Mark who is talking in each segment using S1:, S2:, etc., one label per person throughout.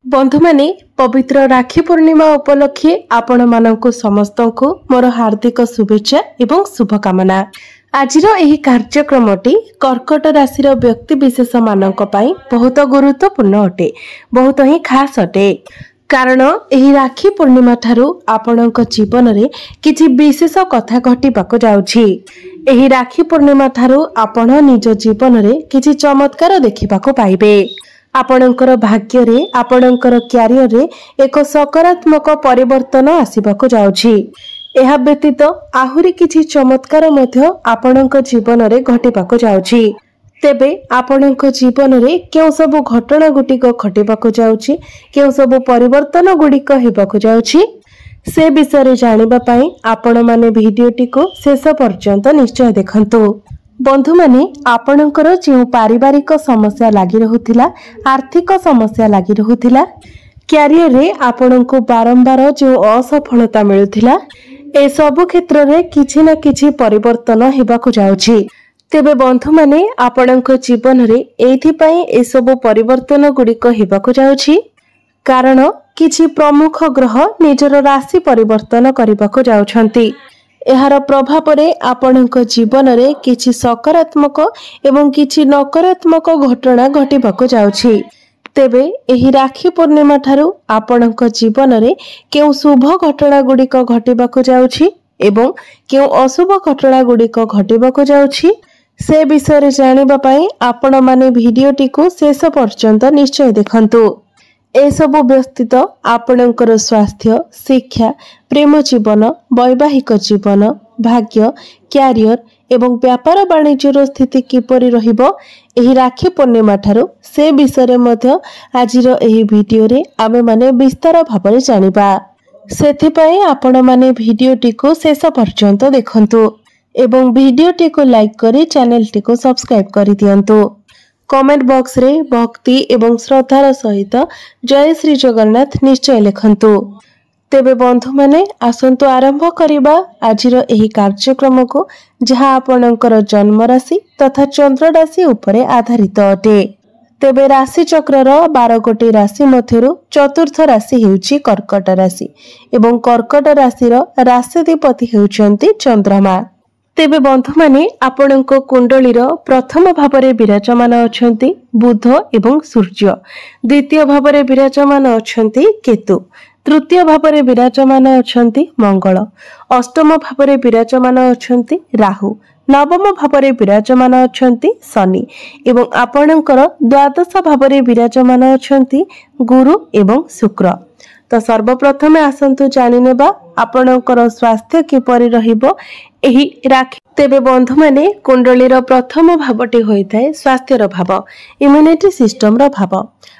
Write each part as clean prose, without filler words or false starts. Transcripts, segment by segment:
S1: बंधु माने पवित्र राखी पूर्णिमा उपलक्षे आपण मानकु समस्तंकु मोर हार्दिक शुभेच्छा एवं शुभकामना। आजिर एही कार्यक्रमटी कर्कट राशि व्यक्ति विशेष मानक पई बहुत गुरुत्वपूर्ण अटे, बहुत ही खास अटे। कारण एही राखी पूर्णिमा ठारू आपणक जीवन रे किछि विशेष कथा घटिबाको जाउछि। एही राखी पूर्णिमा ठारू आपण निज जीवन रे किछि चमत्कार देखिबाको पाइबे। आपणकर भाग्य रे आपणकर क्यारियर रे एक सकारात्मक परिवर्तन आसीबाको जाउछि। एहा व्यतीत आहुरी किछि चमत्कार मध्य आपणक जीवन रे घटिबाको जाउछि। तेबे आपणक जीवन रे केउ सब घटना गुटिक घटिबाको जाउछि, केउ सब परिवर्तन गुडिक हेबाको जाउछि, से विषय रे जानिबा पई आपण माने भिडियोटी को शेष पर्यंत निश्चय देखंतु। बंधु माने आपणकर जो पारिवारिक समस्या लागि रहुथिला, आर्थिक समस्या लागि रहुथिला, क्यारियर रे आपणको बारंबार जो असफलता मिलुथिला, ए सब क्षेत्र रे किछि ना किछि परिवर्तन हेबाको जाउछि। तेबे बंधु माने आपणको जीवन रे एथि पई ए सब परिवर्तन गुडिक हेबाको जाउछि, कारण किछि प्रमुख ग्रह निजर राशि परिवर्तन करिबाको जाउछंती। एहार प्रभाव रे आपणक जीवन रे किछि सकारात्मक एवं किछि नकारात्मक घटना घटिबाको जाउछि। तेबे एही राखी पूर्णिमा ठारू आपणक जीवन रे केउ शुभ घटना गुडिक घटिबाको जाउछि एवं केउ अशुभ घटना गुडिक घटिबाको जाउछि, से विषय रे जानिबा पई आपण माने भिडियोटी को शेष पर्यंत निश्चय देखंतु। ए सब व्यस्तित आपणकर स्वास्थ्य, शिक्षा, प्रेम जीवन, वैवाहिक जीवन, भाग्य, क्यारियर एवं व्यापार वाणिज्यर स्थिति किपरि रहिबो एही राखी पूर्णिमा ठारू से विषय मध्य आजिर एही भिडियो रे आमे माने विस्तार भाबरे जानिबा। सेथि पई आपण माने भिडियोटी को शेष पर्यंत देखंतु एवं भिडियोटी को लाइक करी चैनलटी को सब्सक्राइब करि दियंतु। कमेंट बॉक्स रे भक्ति एवं श्रद्धार सहित जय श्री जगन्नाथ निश्चय लिखंतु। तेबे बंधु माने आसंतु आरंभ करिबा आजिर एही कार्यक्रम को, जहा आपणकर जन्म राशि तथा चंद्र राशि उपरे आधारित अटे। तेबे राशि चक्रर 12 गोटी राशि मध्यरु चतुर्थ राशि हेउची कर्कट राशि एवं कर्कट राशिर राशिधिपति हेउचंती चंद्रमा। तेबे बंधु माने आपणक कुंडलीर प्रथम भावरे विराजमान अछंती बुध एवं सूर्य, द्वितीय भावरे विराजमान अछंती केतु, तृतीय भावरे विराजमान अछंती मंगल, अष्टम भावरे विराजमान अछंती राहु, नवम भावरे विराजमान अछंती शनि एवं आपणकर द्वादश भावरे विराजमान अछंती गुरु एवं शुक्र। तो सर्वप्रथम आसंतु जानि नेबा आपणकर स्वास्थ्य किपरि रहिबो एही राखी। तेबे बंधु माने कुंडलीर प्रथम भावटी होइथाय स्वास्थ्यर भाव, इम्यूनिटी सिस्टम रो भाव।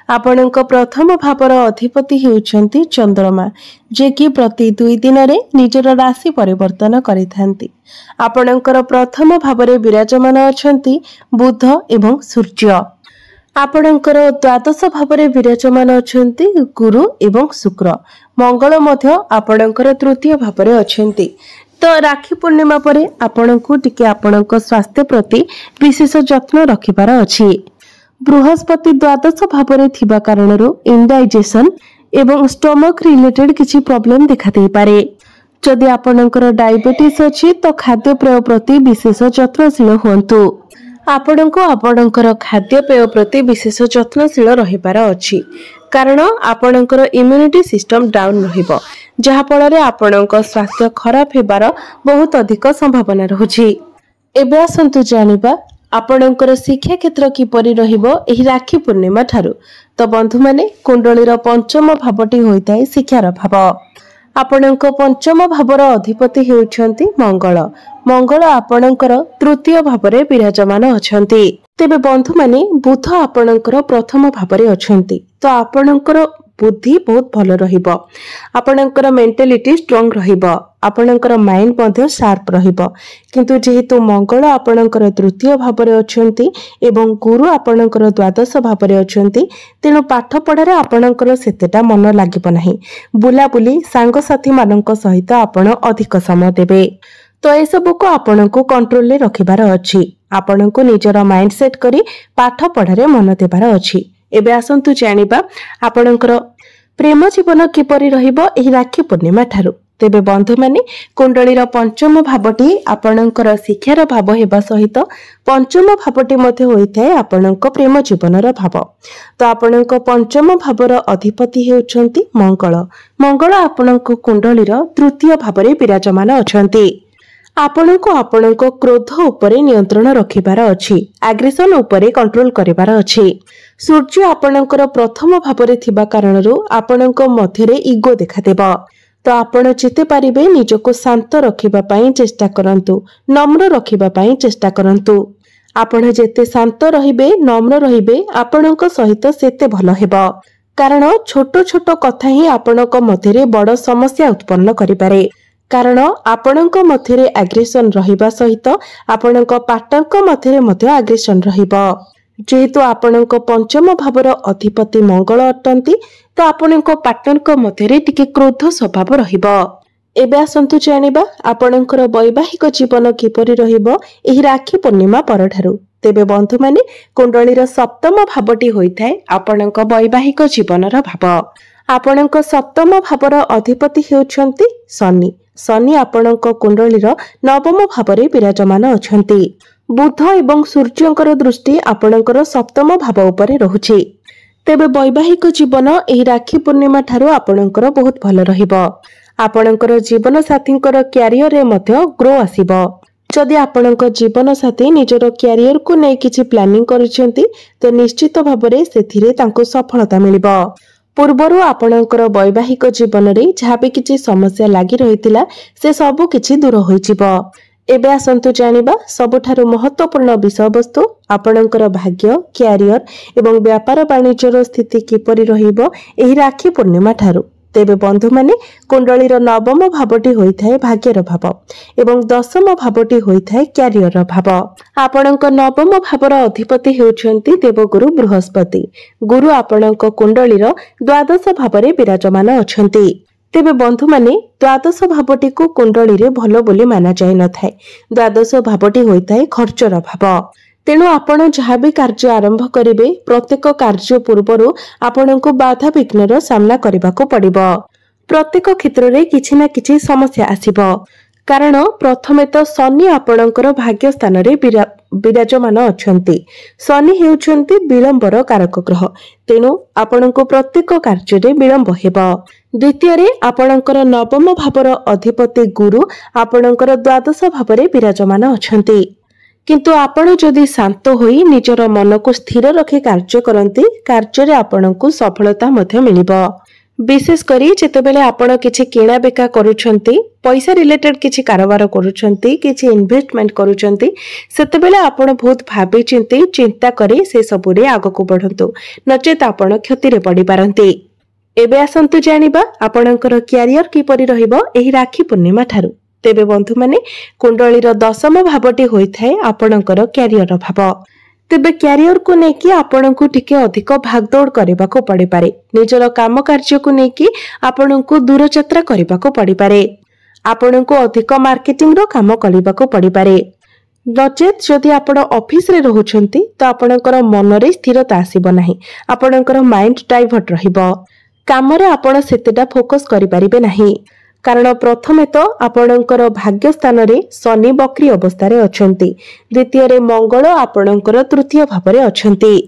S1: आपणक प्रथम भावर अधिपति हेउचंती चंद्रमा, जे कि प्रति 2 दिन रे निजर राशि परिवर्तन करिथांती। आपणकर प्रथम भावरे विराजमान अछंती बुध एवं सूर्य। आपणकर द्वादश भावरे विराजमान अछंती गुरु एवं शुक्र, मंगल मध्य आपणकर तृतीय भावरे अछंती। तो राखी पूर्णिमा परे आपणकु टिके आपणक स्वास्थ्य प्रति विशेष जत्न रखिबार अछि। बृहस्पति द्वादश भावरे थिबा कारणरो इंडाइजेशन एवं स्टमक रिलेटेड किछि प्रॉब्लम देखा देई पारे। जदि आपणकर डायबिटीज अछि तो खाद्य पेय प्रति विशेष जत्नशील होंतु। आपणको आपणकर खाद्य पेय प्रति विशेष जत्नशील रहिबार अछि, कारण आपणकर इम्यूनिटी सिस्टम डाउन रहिबो, जहा फल रे आपणक स्वास्थ्य खराब हेबार बहुत अधिक संभावना रहुछि। एबे आसंतु जानिबा आपणकर शिक्षा क्षेत्र किपरि रहिबो एही राखी पूर्णिमा ठारू। तो बंधु माने कुंडलीर पंचम भावटी होइताय शिक्षार भाव। आपणक पंचम भावर अधिपति हेउछंती मंगल, मंगल आपणकर तृतीय भावरे विराजमान अछंती। तेबे बंधु माने बुध आपणकर प्रथम भावरे अछंती। तो आपणकर बुद्धि बहुत भल रहिबो, आपणकर मेंटालिटी स्ट्रांग रहिबो, आपणकर माइंड मध्ये शार्प रहिबो। किंतु जेहेतु मंगल आपणकर तृतीय भावरे अछंती एवं गुरु आपणकर द्वादश भावरे अछंती, तेणु पाठ पढ़ारे आपणकर सेतेटा मन लागिबो नाही। बुलाबुली सांग साथी मानक सहित आपण अधिक समय देबे। तो ए सब को आपणको कंट्रोल ले रखिबार अछि। आपणको निजर माइंड सेट करी पाठ पढ़ारे मन देबार अछि। एबे आसंतु जानिबा आपणकर प्रेम जीवन किपरि रहिबो एही राखी पूर्णिमा ठारू। तेबे बंधु माने कुंडलीर पंचम भावटी आपणकर शिक्षार भाव हेबा सहित पंचम भावटी मध्ये होइथाय आपणक प्रेम जीवनर भाव। तो आपणक पंचम भावर अधिपति हेउछंती मंगल। मंगल आपणक कुंडलीर तृतीय भावरे विराजमान अछंती। आपणको आपणको क्रोध उपरे नियंत्रण रखिबार अछि, एग्रेशन उपरे कंट्रोल करिबार अछि। सूर्य आपणकर प्रथम भावरे थिबा कारणरू आपणको मध्यरे ईगो देखा देबा। तो आपण जिते पारिबे निजको शांत रखिबा पई चेष्टा करंतु, नम्र रखिबा पई चेष्टा करंतु। आपण जेते शांत रहिबे, नम्र रहिबे, आपणक सहित सेते भलो हेबा। कारण छोट छोट कथा ही आपणक मध्यरे बड़ समस्या उत्पन्न करिपारे। कारण आपणक मध्यरे एग्रेशन रहिबा सहित आपणक पार्टनरक मध्यरे मध्य एग्रेशन रहिबा। जेहेतु आपणक पंचम भावर अधिपति मंगल अटंती, तो आपणक पार्टनरक मध्यरे टिके क्रोध स्वभाव रहिबा। एबे आसंतु जानिबा आपणकर वैवाहिक जीवन किपरि रहिबो एही राखी पूर्णिमा परठारू। तेबे बंधु माने कुंडलीर सप्तम भावटी होइथाय आपणक वैवाहिक जीवनर भाव। आपणक सप्तम भावर अधिपति हेउछंती शनि। शनि आपणक कुंडलीर नवम भावरे विराजमान अछंती। बुध एवं सूर्यंकर दृष्टि आपणकर सप्तम भाव उपरे रहुछि। तेबे वैवाहिक जीवन एही राखी पूर्णिमा ठारू आपणकर बहुत भल रहिबो। आपणकर जीवन साथींकर क्यारियर रे मध्य ग्रो आसीबो। जदि आपणक जीवन साथी निजर क्यारियर को नै किछि प्लानिंग करिसेंती तो निश्चित भाबरे सेथिरे तांको सफलता मिलिबो। पूर्वरु आपणकर वैवाहिक जीवन रे जाबे किछि समस्या लागि रहितिला से सब किछि दूर होइजिबो। एबे आसंतु जानिबा सबठारु महत्वपूर्ण विषय वस्तु आपणकर भाग्य, क्यारियर एवं व्यापार वाणिज्यर स्थिति किपरि रहिबो एही राखी पूर्णिमा ठारू। तेबे बंधु माने कुंडलीर नवम भावटी होइथाय भाग्यर भाव एवं दशम भावटी होइथाय क्यारियर भाव। आपणक नवम भावर अधिपति हेउछंती देवगुरु बृहस्पति। गुरु आपणक कुंडलीर द्वादश भावरे विराजमान अछंती। तेबे बंधु माने द्वादश भावटी को कुंडली रे भलो बोली माना जाय न थाए। द्वादश भावटी होइथाय खर्चर भाव। तेणु आपण जहाँ भी कार्य आरंभ करिवे प्रत्येक कार्य पूर्वरु आपणको बाधा विघ्नर सामना करबाको पड़िबो। प्रत्येक क्षेत्र रे किछि ना किछि समस्या आसीबो। कारण प्रथमे तो शनि आपणकर भाग्य स्थान रे विराजमान अछंती। शनि हेउछंती विलंबर कारक ग्रह। तेणु आपणको प्रत्येक कार्य रे विलंब हेबो। द्वितीय रे आपणकर नवम भावर अधिपति गुरु आपणकर द्वादश भावरे विराजमान अछंती। किंतु आपण जदि शांत होई निजर मन को स्थिर रखी कार्य करंती कार्य रे आपणको सफलता मध्य मिलिबो। विशेष करी जेतेबेले आपण किछि किणा बेका करूछंती, पैसा रिलेटेड किछि कारोबार करूछंती, किछि इन्वेस्टमेंट करूछंती, सेतेबेले आपण बहुत भाबी चिंता करी से सबु रे आगको बढ़ंतु, नचेत आपण क्षति रे पड़ी पारंती। एबे आसंतु जानिबा आपणकर क्यारियर किपरि रहिबो एही राखी पूर्णिमा ठारू। तेबे बंधु माने कुंडलीर दशम भावटी होइथाय आपणकर क्यारियर भाव। तेबे क्यारियर को नेकी आपणको टिके अधिक भागदौड़ करबाको पड़े पारे। निजर काम कार्य को नेकी आपणको दूर यात्रा करबाको पड़े पारे। आपणको अधिक मार्केटिंग रो काम करबाको पड़े पारे। नचेत जदि आपण ऑफिस रे रहुछंती तो आपणकर मन रे स्थिरता आसीबो नाही। आपणकर माइंड डाइवर्ट रहिबो। काम रे आपण सेतेटा फोकस करि परिबे नाही। कारण प्रथमे तो आपणकर भाग्य स्थान रे शनि बक्री अवस्था रे अछंती। द्वितीय रे मंगल आपणकर तृतीय भाव रे अछंती।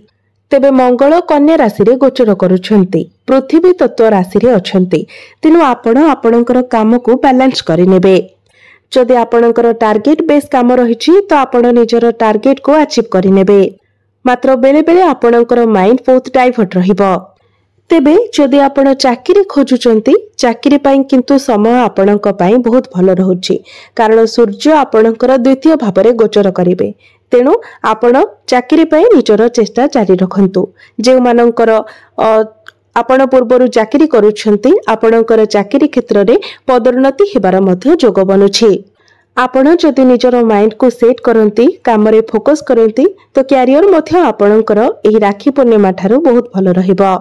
S1: तेबे मंगल कन्या राशि रे गोचर करूछंती। पृथ्वी तत्व राशि रे अछंती। तेनु आपण आपणकर काम को बैलेंस करि नेबे। जदि आपणकर टार्गेट बेस काम रहिछि तो आपण निजर टार्गेट को अचीव करि नेबे। मात्र बेले बेले आपणकर माइंड बहुत डाइवर्ट रहिबो। तेबे जदि आपण चाकरी खोजुचंती चाकरी पाई किंतु समय आपणक पाई बहुत भलो रहुछि। कारण सूर्य आपणकर द्वितीय भावरे गोचर करिवे। तेणु आपण चाकरी पाई निजर चेष्टा जारी रखंतु। जे मानकर आपण पूर्वरु चाकरी करूछंती आपणकर चाकरी क्षेत्र रे पदोन्नति हेबार मध्य जोग बनुछि। आपण जदि निजर माइंड को सेट करंती काम रे फोकस करंती तो क्यारियर मध्य आपणकर एही राखी पूर्णिमा ठारू बहुत भलो रहिबो।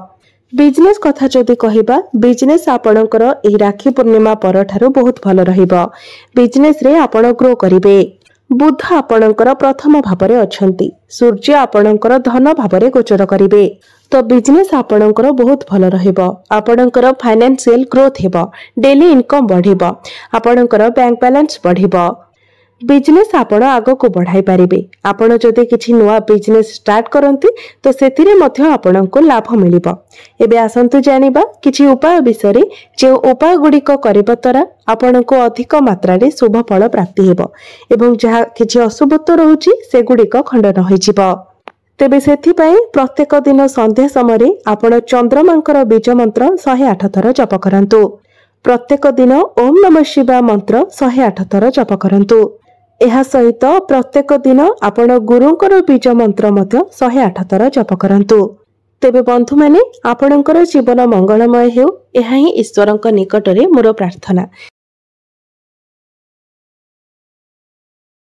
S1: बिजनेस कथा जदि कहिबा बिजनेस आपणकर एही राखी पूर्णिमा पर ठारू बहुत भलो रहिबो। बिजनेस रे आपण ग्रो करिवे। बुध आपणकर प्रथम भाव अछंती। सूर्य आपणकर धन भाव गोचर करिवे। तो बिजनेस आपणकर बहुत भल रहिबो। आपणकर फाइनेंशियल ग्रोथ हेबो। डेली इनकम बढ़िबो। आपणकर बैंक बैलेंस बढ़िबो। बिजनेस आपण आगो को बढ़ाई पारिबे। आपण जदि किछि नुवा बिजनेस स्टार्ट करंती तो सेथिरे मध्य आपणको लाभ मिलिबो। एबे आसंतु जानिबा किछि उपाय विषय जे उपाय गुडी को करबा तरा आपणको अधिक मात्रा रे शुभ फल प्राप्ति हेबो एवं जहा किछि अशुभत्व रहउची से गुडी को खंडन होई जिवो। तेबे सेथि पई प्रत्येक दिन संध्या समय आपण चंद्रमांकर बीज मंत्र 108 थर जप करंतु। प्रत्येक दिन ओम नमः शिवाय मंत्र 108 थर जप करंतु। एहा सहित प्रत्येक दिन आपण गुरुंकर बीज मंत्र मध्य 108 थर जप करंतु। तेबे बंधु माने आपणकर जीवन मंगलमय हेउ एहा ही ईश्वरंक निकटरे मोर प्रार्थना।